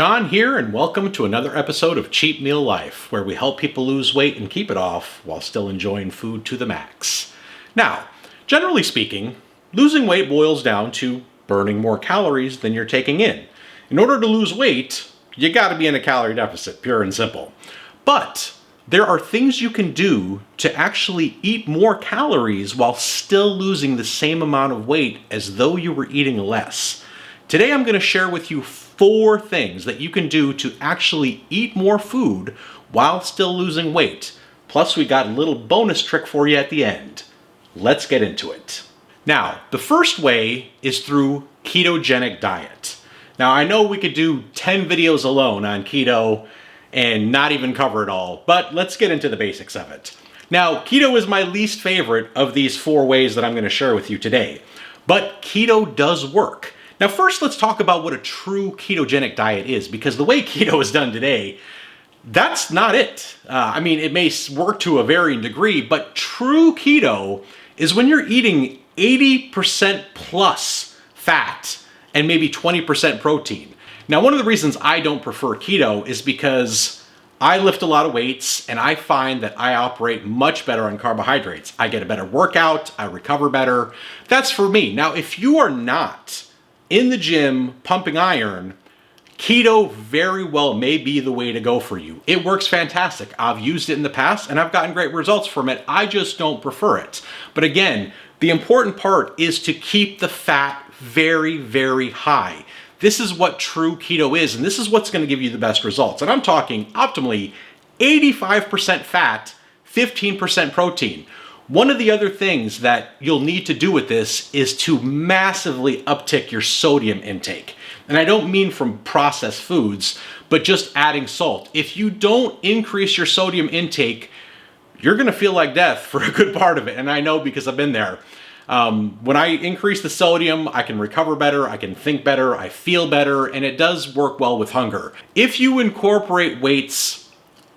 John here, and welcome to another episode of Cheat Meal Life, where we help people lose weight and keep it off while still enjoying food to the max. Now, generally speaking, losing weight boils down to burning more calories than you're taking in. In order to lose weight, you gotta be in a calorie deficit, pure and simple. But there are things you can do to actually eat more calories while still losing the same amount of weight as though you were eating less. Today I'm going to share with you 4 things that you can do to actually eat more food while still losing weight. Plus we got a little bonus trick for you at the end. Let's get into it. Now, the first way is through ketogenic diet. Now I know we could do 10 videos alone on keto and not even cover it all, but let's get into the basics of it. Now, keto is my least favorite of these 4 ways that I'm going to share with you today, but keto does work. Now first, let's talk about what a true ketogenic diet is, because the way keto is done today, that's not it. It may work to a varying degree, but true keto is when you're eating 80% plus fat and maybe 20% protein. Now, one of the reasons I don't prefer keto is because I lift a lot of weights and I find that I operate much better on carbohydrates. I get a better workout, I recover better. That's for me. Now, if you are not in the gym pumping iron, keto very well may be the way to go for you. It works fantastic. I've used it in the past and I've gotten great results from it. I just don't prefer it. But again, the important part is to keep the fat very, very high. This is what true keto is, and this is what's going to give you the best results. And I'm talking optimally 85% fat, 15% protein. One of the other things that you'll need to do with this is to massively uptick your sodium intake. And I don't mean from processed foods, but just adding salt. If you don't increase your sodium intake, you're gonna feel like death for a good part of it. And I know because I've been there. When I increase the sodium, I can recover better, I can think better, I feel better, and it does work well with hunger. If you incorporate weights,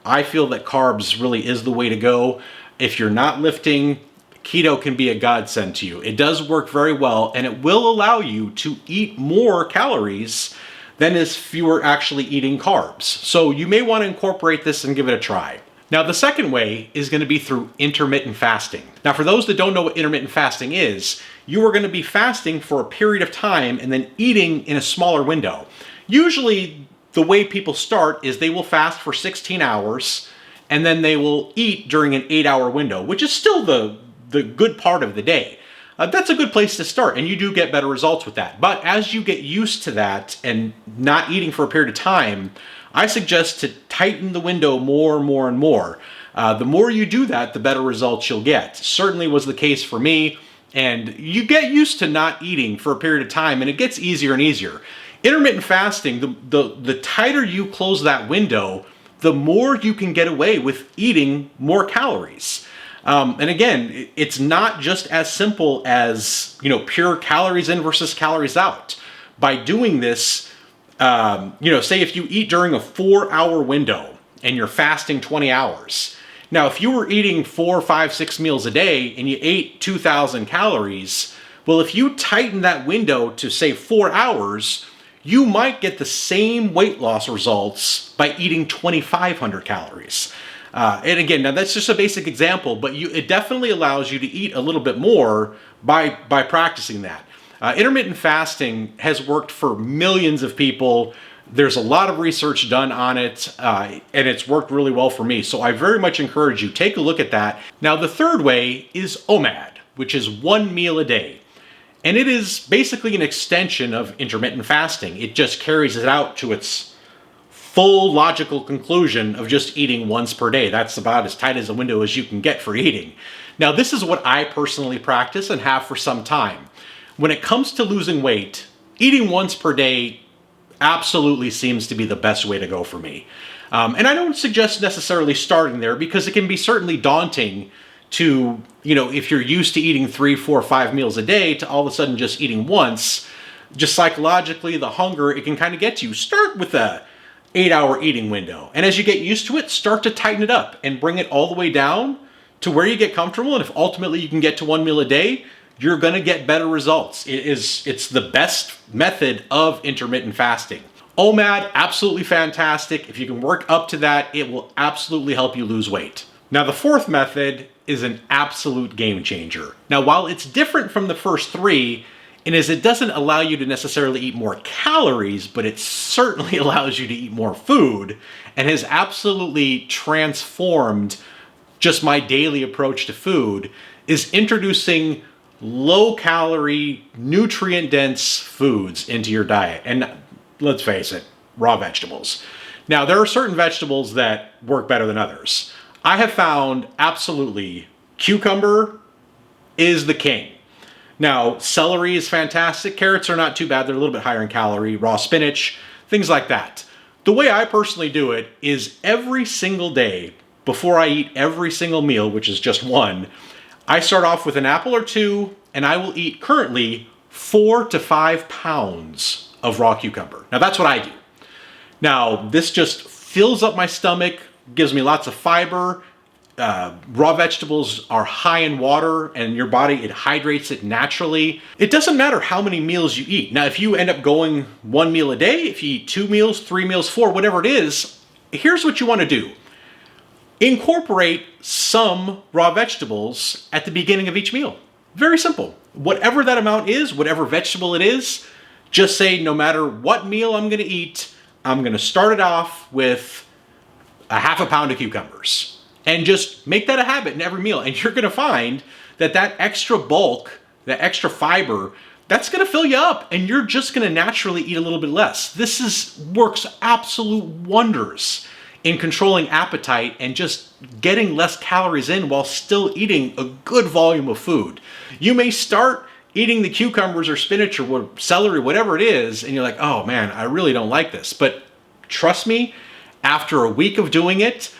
I feel that carbs really is the way to go. If you're not lifting, keto can be a godsend to you. It does work very well, and it will allow you to eat more calories than if you were actually eating carbs. So you may want to incorporate this and give it a try. Now, the second way is going to be through intermittent fasting. Now, for those that don't know what intermittent fasting is, you are going to be fasting for a period of time and then eating in a smaller window. Usually, the way people start is they will fast for 16 hours, and then they will eat during an 8-hour window, which is still the good part of the day. That's a good place to start, and you do get better results with that. But as you get used to that and not eating for a period of time, I suggest to tighten the window more and more and more. The more you do that, the better results you'll get. Certainly was the case for me, and you get used to not eating for a period of time, and it gets easier and easier. Intermittent fasting, the tighter you close that window, the more you can get away with eating more calories. And again, it's not just as simple as, pure calories in versus calories out. By doing this, say if you eat during a 4-hour window and you're fasting 20 hours. Now, if you were eating 4, 5, 6 meals a day and you ate 2,000 calories, well, if you tighten that window to say 4 hours, you might get the same weight loss results by eating 2,500 calories. And again, now that's just a basic example, but it definitely allows you to eat a little bit more by practicing that. Intermittent fasting has worked for millions of people. There's a lot of research done on it, and it's worked really well for me. So I very much encourage you, take a look at that. Now, the third way is OMAD, which is 1 meal a day. And it is basically an extension of intermittent fasting. It just carries it out to its full logical conclusion of just eating once per day. That's about as tight as a window as you can get for eating. Now, this is what I personally practice and have for some time. When it comes to losing weight, eating once per day absolutely seems to be the best way to go for me. And I don't suggest necessarily starting there because it can be certainly daunting to, if you're used to eating 3, 4, 5 meals a day to all of a sudden just eating once. Just psychologically, the hunger, it can kind of get to you. Start with a 8-hour eating window. And as you get used to it, start to tighten it up and bring it all the way down to where you get comfortable. And if ultimately you can get to 1 meal a day, you're going to get better results. It's the best method of intermittent fasting. OMAD, absolutely fantastic. If you can work up to that, it will absolutely help you lose weight. Now, the fourth method is an absolute game changer. Now, while it's different from the first three, in as it doesn't allow you to necessarily eat more calories, but it certainly allows you to eat more food, and has absolutely transformed just my daily approach to food, is introducing low-calorie, nutrient-dense foods into your diet. And let's face it, raw vegetables. Now, there are certain vegetables that work better than others. I have found absolutely cucumber is the king. Now, celery is fantastic. Carrots are not too bad. They're a little bit higher in calorie. Raw spinach, things like that. The way I personally do it is every single day before I eat every single meal, which is just one, I start off with an apple or two, and I will eat currently 4 to 5 pounds of raw cucumber. Now, that's what I do. Now, this just fills up my stomach, gives me lots of fiber. Raw vegetables are high in water, and your body, it hydrates it naturally. It doesn't matter how many meals you eat. Now, if you end up going 1 meal a day, if you eat 2 meals, 3 meals, 4, whatever it is, here's what you want to do. Incorporate some raw vegetables at the beginning of each meal. Very simple. Whatever that amount is, whatever vegetable it is, just say no matter what meal I'm going to eat, I'm going to start it off with a half a pound of cucumbers. And just make that a habit in every meal. And you're going to find that that extra bulk, that extra fiber, that's going to fill you up. And you're just going to naturally eat a little bit less. This works absolute wonders in controlling appetite and just getting less calories in while still eating a good volume of food. You may start eating the cucumbers or spinach or celery, whatever it is, and you're like, oh man, I really don't like this. But trust me, after a week of doing it,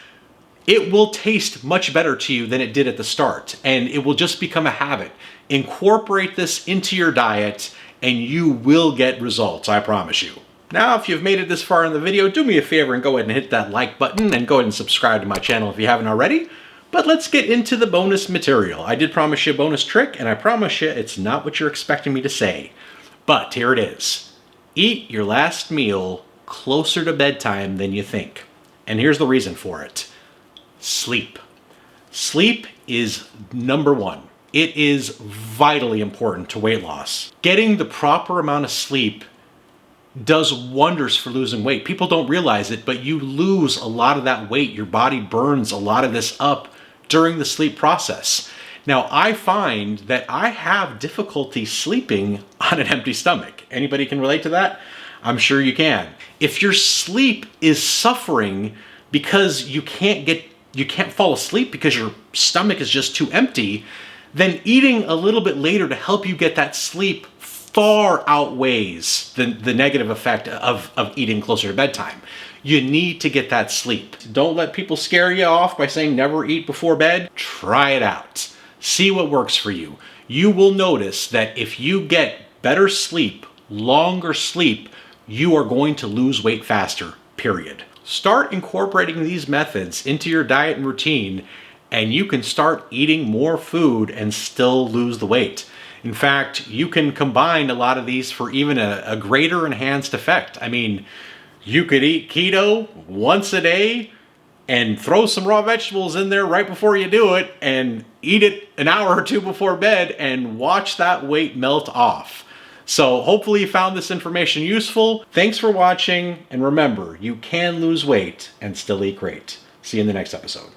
it will taste much better to you than it did at the start. And it will just become a habit. Incorporate this into your diet and you will get results, I promise you. Now, if you've made it this far in the video, do me a favor and go ahead and hit that like button and go ahead and subscribe to my channel if you haven't already. But let's get into the bonus material. I did promise you a bonus trick, and I promise you it's not what you're expecting me to say. But here it is. Eat your last meal closer to bedtime than you think. And here's the reason for it. Sleep. Sleep is number one. It is vitally important to weight loss. Getting the proper amount of sleep does wonders for losing weight. People don't realize it, but you lose a lot of that weight. Your body burns a lot of this up during the sleep process. Now, I find that I have difficulty sleeping on an empty stomach. Anybody can relate to that? I'm sure you can. If your sleep is suffering because you can't fall asleep because your stomach is just too empty, then eating a little bit later to help you get that sleep far outweighs the negative effect of eating closer to bedtime. You need to get that sleep. Don't let people scare you off by saying never eat before bed. Try it out. See what works for you. You will notice that if you get better sleep, longer sleep, you are going to lose weight faster, period. Start incorporating these methods into your diet and routine, and you can start eating more food and still lose the weight. In fact, you can combine a lot of these for even a greater enhanced effect. I mean, you could eat keto once a day and throw some raw vegetables in there right before you do it and eat it an hour or two before bed and watch that weight melt off. So hopefully you found this information useful. Thanks for watching, and remember, you can lose weight and still eat great. See you in the next episode.